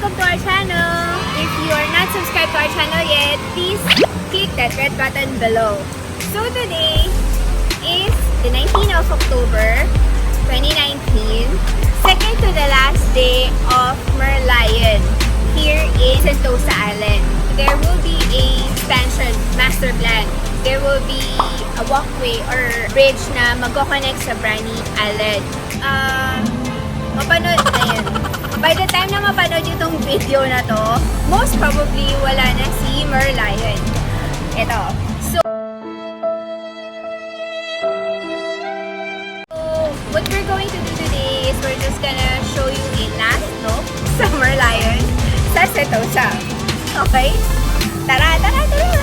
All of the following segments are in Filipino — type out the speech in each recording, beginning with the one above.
welcome to our channel! If you are not subscribed to our channel yet, please click that red button below. So today is the 19th of October, 2019, second to the last day of Merlion here in Sentosa Island. There will be a expansion master plan. There will be a walkway or bridge na magko-connect sa Brani Island. Mapanood na yun. By the time na mapanood itong video na to, most probably wala na si Merlion. Ito. So, what we're going to do today is we're just gonna show you a last look sa Merlion sa Sentosa. Okay? Tara, tara, tara!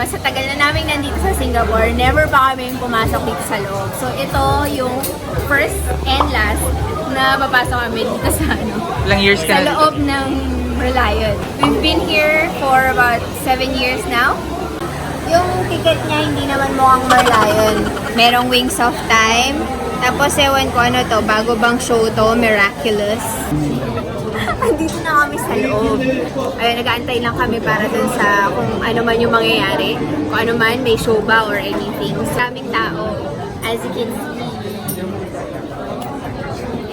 Sa tagal na namin nandito sa Singapore, never pa kami pumasok dito sa loob. So, ito yung first and last na papasok kami dito sa Ilang years ka sa loob ng Merlion. We've been here for about 7 years now. Yung ticket niya hindi naman mukhang Merlion. Merong Wings of Time. Tapos, ewan ko ano to, bago bang show to, Miraculous. Andito na kami sa loob. Ayun, nag-aantay lang kami para dun sa kung ano man yung mangyayari. Kung ano man, may show ba or anything. Maraming tao, as you can see.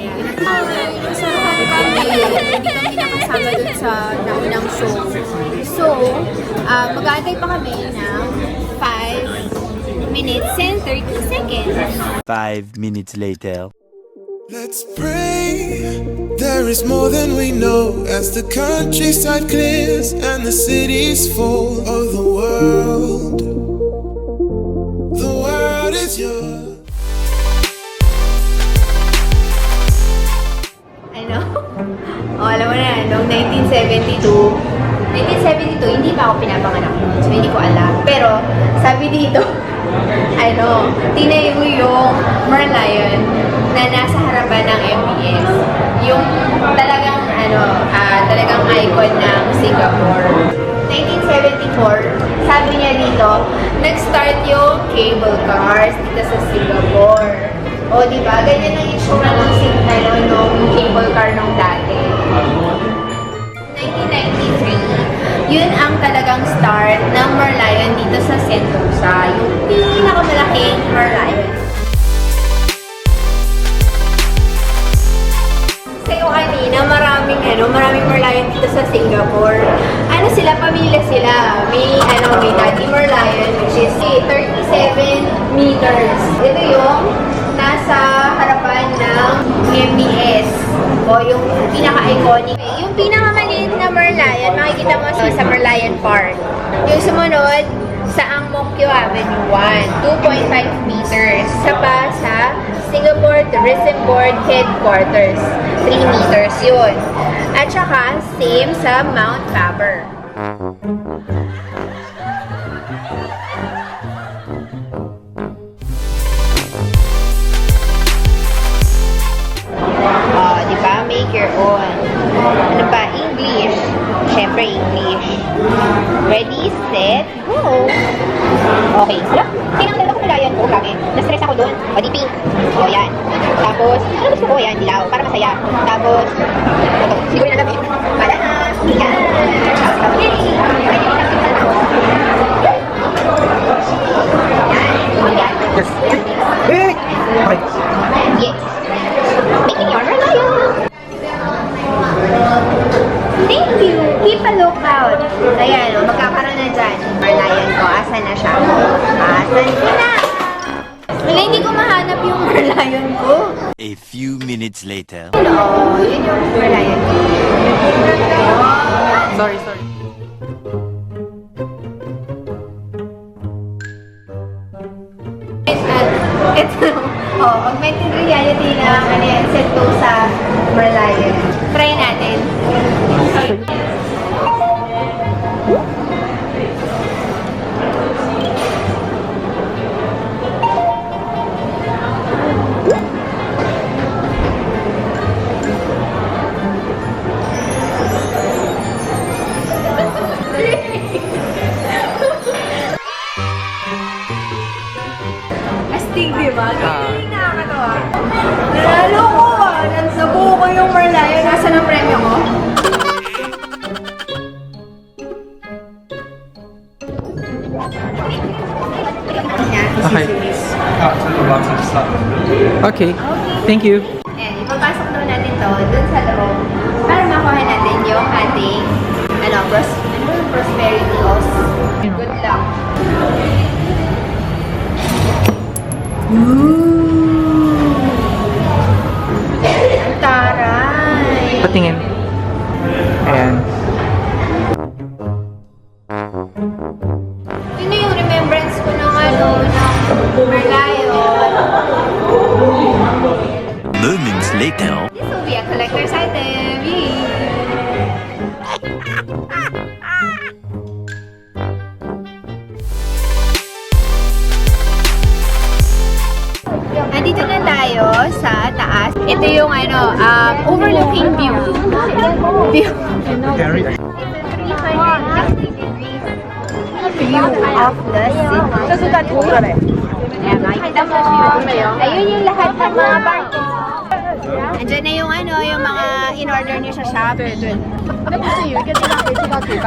Ayan. Nasarapan kami. Hindi kami nakasama dun sa naunang show. So, mag-aantay pa kami ng 5 minutes and 30 seconds. 5 minutes later. Let's pray there is more than we know as the countryside clears and the city's full of the world. The world is yours. Ano? Alam mo na, noong 1972, hindi pa ako pinapanganak. So, hindi ko alam. Pero, sabi dito, tinayo yung Merlion na nasa harapan ng MBS. Yung talagang, talagang icon ng Singapore. 1974, sabi niya dito, nag-start yung cable cars dito sa Singapore. O, di ba? Ganyan ang itsura ng nung cable car nung dati. 1993, yun ang talagang start ng Merlion dito sa Sentosa. Yung pinakamalaking Merlion. Sa'yo kanina, maraming Merlion dito sa Singapore. Sila, pamilya sila. May Daddy Merlion, which is 37 meters. Ito yung nasa harapan ng MBS. O yung pinaka-iconic. Yung pinakamaliit na Merlion, makikita mo sa Merlion Park. Yung sumunod, sa Ang Mo Kio Avenue 1, 2.5 meters. Sa pa sa Singapore Tourism Board Headquarters, 3 meters yun. At saka, same sa Mount Faber. Oo. Okay, sarap. Kinang ko Merlion ko, grabe. Na-stress ako doon. Body pink. O, yan. Tapos, ano gusto ko? Yan, dilaw. Para masaya. Tapos, ito. Siguro na lang eh. Bananas. Yan. Okay. Yan. Yes. Hey! Okay. Yes. Making your Merlion. Thank you. Keep a lookout. Ayan, magkakaroon na dyan. Merlion ko. Asan na siya? Asan na? Wala, hindi ko mahanap yung Merlion ko. A few minutes later. Hello, yun yung Merlion ko. Sorry. Ito, augmented reality na Sentosa Merlion. Try natin. Astig, di ba? Hindi nakakatawa. Nanalo ko ah. Nabuo ko yung Merlion. Nasaan ang premyo ko? Okay. Okay. Thank you. Ayan, ipapasok daw natin to dun sa loob para makuha natin yung ating prosperity loss. Good luck. Ang taray. Patingin. Ayan. Yun na yung remembrance ko ng ng Merlion. Moments later. This will be a collector's item. Yay! Andito na tayo sa taas. Ito yung overlooking view. View of the city. Ayan, makikita mo. Ayun yung lahat ng mga parking. Andiyan na yung yung mga in-order nyo sa Shopee.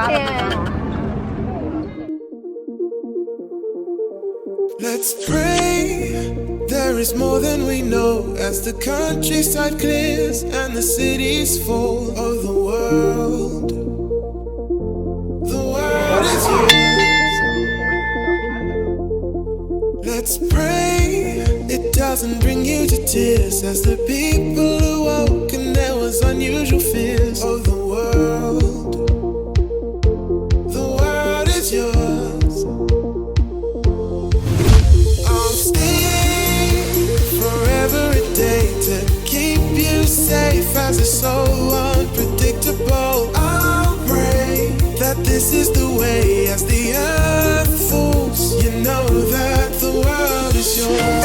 Ayan. Let's pray there is more than we know as the countryside clears and the city's full of the world. The world is yours. Let's pray it doesn't bring you to tears as the people awoke and there was unusual fears of the world. The world is yours. I'll stay forever a day to keep you safe as it's so unpredictable. I'll pray that this is the way as the earth falls. You know that the world is yours.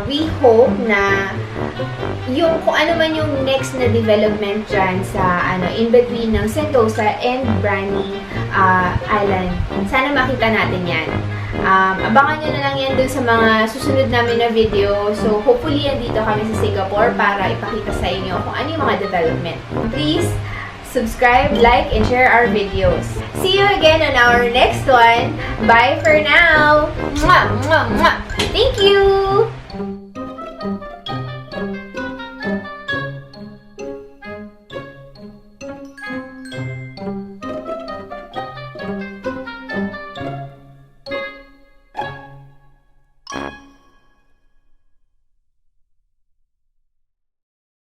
We hope na yung kung ano man yung next na development dyan sa in between ng Sentosa and Brani Island. Sana makita natin yan. Abangan nyo na lang yan dun sa mga susunod namin na video. So, hopefully, andito kami sa Singapore para ipakita sa inyo kung ano yung mga development. Please, subscribe, like, and share our videos. See you again on our next one. Bye for now! Mwah, mwah, mwah. Thank you!